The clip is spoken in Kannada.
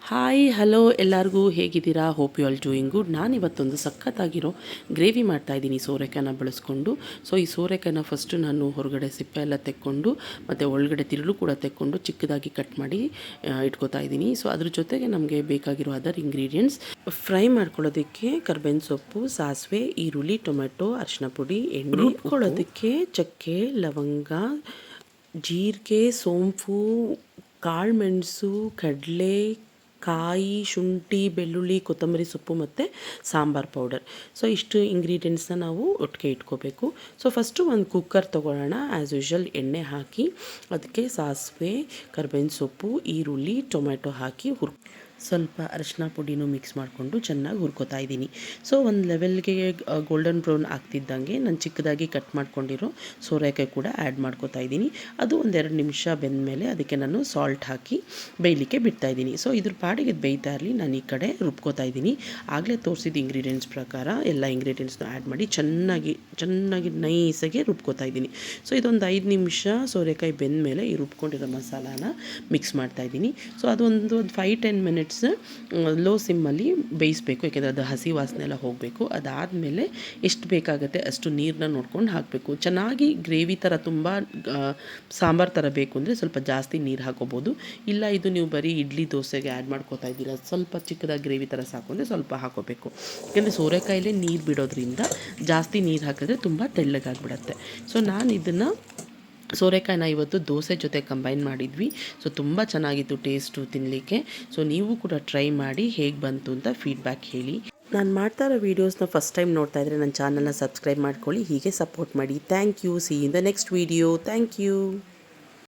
ಹಾಯ್ ಹಲೋ ಎಲ್ಲರಿಗೂ ಹೇಗಿದ್ದೀರಾ? Hope you all doing good. ನಾನು ಇವತ್ತೊಂದು ಸಖತ್ತಾಗಿರೋ ಗ್ರೇವಿ ಮಾಡ್ತಾಯಿದ್ದೀನಿ ಸೋರೆಕಾಯಿನ ಬಳಸ್ಕೊಂಡು. ಸೊ ಈ ಸೋರೆಕಾಯಿನ ಫಸ್ಟು ನಾನು ಹೊರಗಡೆ ಸಿಪ್ಪೆ ಎಲ್ಲ ತೆಕ್ಕೊಂಡು ಮತ್ತು ಒಳಗಡೆ ತಿರುಳು ಕೂಡ ತೆಕ್ಕೊಂಡು ಚಿಕ್ಕದಾಗಿ ಕಟ್ ಮಾಡಿ ಇಟ್ಕೋತಾ ಇದ್ದೀನಿ. ಸೊ ಅದ್ರ ಜೊತೆಗೆ ನಮಗೆ ಬೇಕಾಗಿರೋ ಅದರ್ ಇಂಗ್ರೀಡಿಯೆಂಟ್ಸ್ ಫ್ರೈ ಮಾಡ್ಕೊಳ್ಳೋದಕ್ಕೆ ಕರ್ಬೇವಿನ ಸೊಪ್ಪು, ಸಾಸಿವೆ, ಈರುಳ್ಳಿ, ಟೊಮೆಟೊ, ಅರಿಶಿನ ಪುಡಿ, ಎಣ್ಣೆ, ರುಬ್ಕೊಳ್ಳೋದಕ್ಕೆ ಚಕ್ಕೆ, ಲವಂಗ, ಜೀರಿಗೆ, ಸೋಂಪು, ಕಾಳುಮೆಣಸು, ಕಡಲೆ ಕಾಯಿ, ಶುಂಠಿ, ಬೆಳ್ಳುಳ್ಳಿ, ಕೊತ್ತಂಬರಿ ಸೊಪ್ಪು ಮತ್ತು ಸಾಂಬಾರು ಪೌಡರ್. ಸೊ ಇಷ್ಟು ಇಂಗ್ರೀಡಿಯೆಂಟ್ಸ್ನ ನಾವು ಒಟ್ಟಿಗೆ ಇಟ್ಕೋಬೇಕು. ಸೊ ಫಸ್ಟು ಒಂದು ಕುಕ್ಕರ್ ತೊಗೊಳ್ಳೋಣ. ಆ್ಯಸ್ ಯೂಶ್ವಲ್ ಎಣ್ಣೆ ಹಾಕಿ ಅದಕ್ಕೆ ಸಾಸಿವೆ, ಕರ್ಬೇವಿನ ಸೊಪ್ಪು, ಈರುಳ್ಳಿ, ಟೊಮೆಟೊ ಹಾಕಿ ಸ್ವಲ್ಪ ಅರಿಶಿನ ಪುಡಿನೂ ಮಿಕ್ಸ್ ಮಾಡಿಕೊಂಡು ಚೆನ್ನಾಗಿ ಹುರ್ಕೋತಾ ಇದ್ದೀನಿ. ಸೊ ಒಂದು ಲೆವೆಲ್ಗೆ ಗೋಲ್ಡನ್ ಬ್ರೌನ್ ಆಗ್ತಿದ್ದಂಗೆ ನಾನು ಚಿಕ್ಕದಾಗಿ ಕಟ್ ಮಾಡ್ಕೊಂಡಿರೋ ಸೋರೆಕಾಯಿ ಕೂಡ ಆ್ಯಡ್ ಮಾಡ್ಕೋತಾ ಇದ್ದೀನಿ. ಅದು ಒಂದೆರಡು ನಿಮಿಷ ಬೆಂದಮೇಲೆ ಅದಕ್ಕೆ ನಾನು ಸಾಲ್ಟ್ ಹಾಕಿ ಬೇಯಲಿಕ್ಕೆ ಬಿಡ್ತಾಯಿದ್ದೀನಿ. ಸೊ ಇದ್ರ ಪಾಡಿಗೆ ಬೇಯ್ತಾ ಇರಲಿ, ನಾನು ಈ ಕಡೆ ರುಬ್ಕೋತಾ ಇದ್ದೀನಿ. ಆಗಲೇ ತೋರಿಸಿದ ಇಂಗ್ರೀಡಿಯೆಂಟ್ಸ್ ಪ್ರಕಾರ ಎಲ್ಲ ಇಂಗ್ರೀಡಿಯೆಂಟ್ಸ್ನ ಆ್ಯಡ್ ಮಾಡಿ ಚೆನ್ನಾಗಿ ನೈಸಾಗಿ ರುಬ್ಕೋತಾ ಇದ್ದೀನಿ. ಸೊ ಇದೊಂದು 5 ನಿಮಿಷ ಸೋರೆಕಾಯಿ ಬೆಂದಮೇಲೆ ಈ ರುಬ್ಕೊಂಡಿರೋ ಮಸಾಲಾನ ಮಿಕ್ಸ್ ಮಾಡ್ತಾಯಿದ್ದೀನಿ. ಸೊ ಅದೊಂದು 5-10 ಮಿನಿಟ್ಸ್ ಲೋ ಸಿಮ್ಮಲ್ಲಿ ಬೇಯಿಸಬೇಕು, ಯಾಕೆಂದರೆ ಅದು ಹಸಿ ವಾಸನೆ ಎಲ್ಲ ಹೋಗಬೇಕು. ಅದಾದಮೇಲೆ ಎಷ್ಟು ಬೇಕಾಗುತ್ತೆ ಅಷ್ಟು ನೀರನ್ನ ನೋಡ್ಕೊಂಡು ಹಾಕಬೇಕು. ಚೆನ್ನಾಗಿ ಗ್ರೇವಿ ಥರ ತುಂಬ ಸಾಂಬಾರು ಥರ ಬೇಕು ಅಂದರೆ ಸ್ವಲ್ಪ ಜಾಸ್ತಿ ನೀರು ಹಾಕೋಬೋದು. ಇಲ್ಲ ಇದು ನೀವು ಬರೀ ಇಡ್ಲಿ ದೋಸೆಗೆ ಆ್ಯಡ್ ಮಾಡ್ಕೋತಾ ಇದ್ದೀರಾ, ಸ್ವಲ್ಪ ಚಿಕ್ಕದಾಗಿ ಗ್ರೇವಿ ಥರ ಸಾಕು ಅಂದರೆ ಸ್ವಲ್ಪ ಹಾಕೋಬೇಕು. ಯಾಕೆಂದರೆ ಸೋರೆಕಾಯಿಲೇ ನೀರು ಬಿಡೋದ್ರಿಂದ ಜಾಸ್ತಿ ನೀರು ಹಾಕಿದ್ರೆ ತುಂಬ ತೆಳ್ಳಗಾಗಿಬಿಡತ್ತೆ. ಸೊ ನಾನು ಇದನ್ನು ಸೋರೆಕಾಯಿನ ಇವತ್ತು ದೋಸೆ ಜೊತೆ ಕಂಬೈನ್ ಮಾಡಿದ್ವಿ. ಸೊ ತುಂಬ ಚೆನ್ನಾಗಿತ್ತು ಟೇಸ್ಟು ತಿನ್ನಲಿಕ್ಕೆ. ಸೊ ನೀವು ಕೂಡ ಟ್ರೈ ಮಾಡಿ ಹೇಗೆ ಬಂತು ಅಂತ ಫೀಡ್ಬ್ಯಾಕ್ ಹೇಳಿ. ನಾನು ಮಾಡ್ತಾ ಇರೋ ವೀಡಿಯೋಸ್ನ ಫಸ್ಟ್ ಟೈಮ್ ನೋಡ್ತಾ ಇದ್ದರೆ ನನ್ನ ಚಾನಲ್ನ ಸಬ್ಸ್ಕ್ರೈಬ್ ಮಾಡ್ಕೊಳ್ಳಿ, ಹೀಗೆ ಸಪೋರ್ಟ್ ಮಾಡಿ. Thank you. See in the next video. Thank you.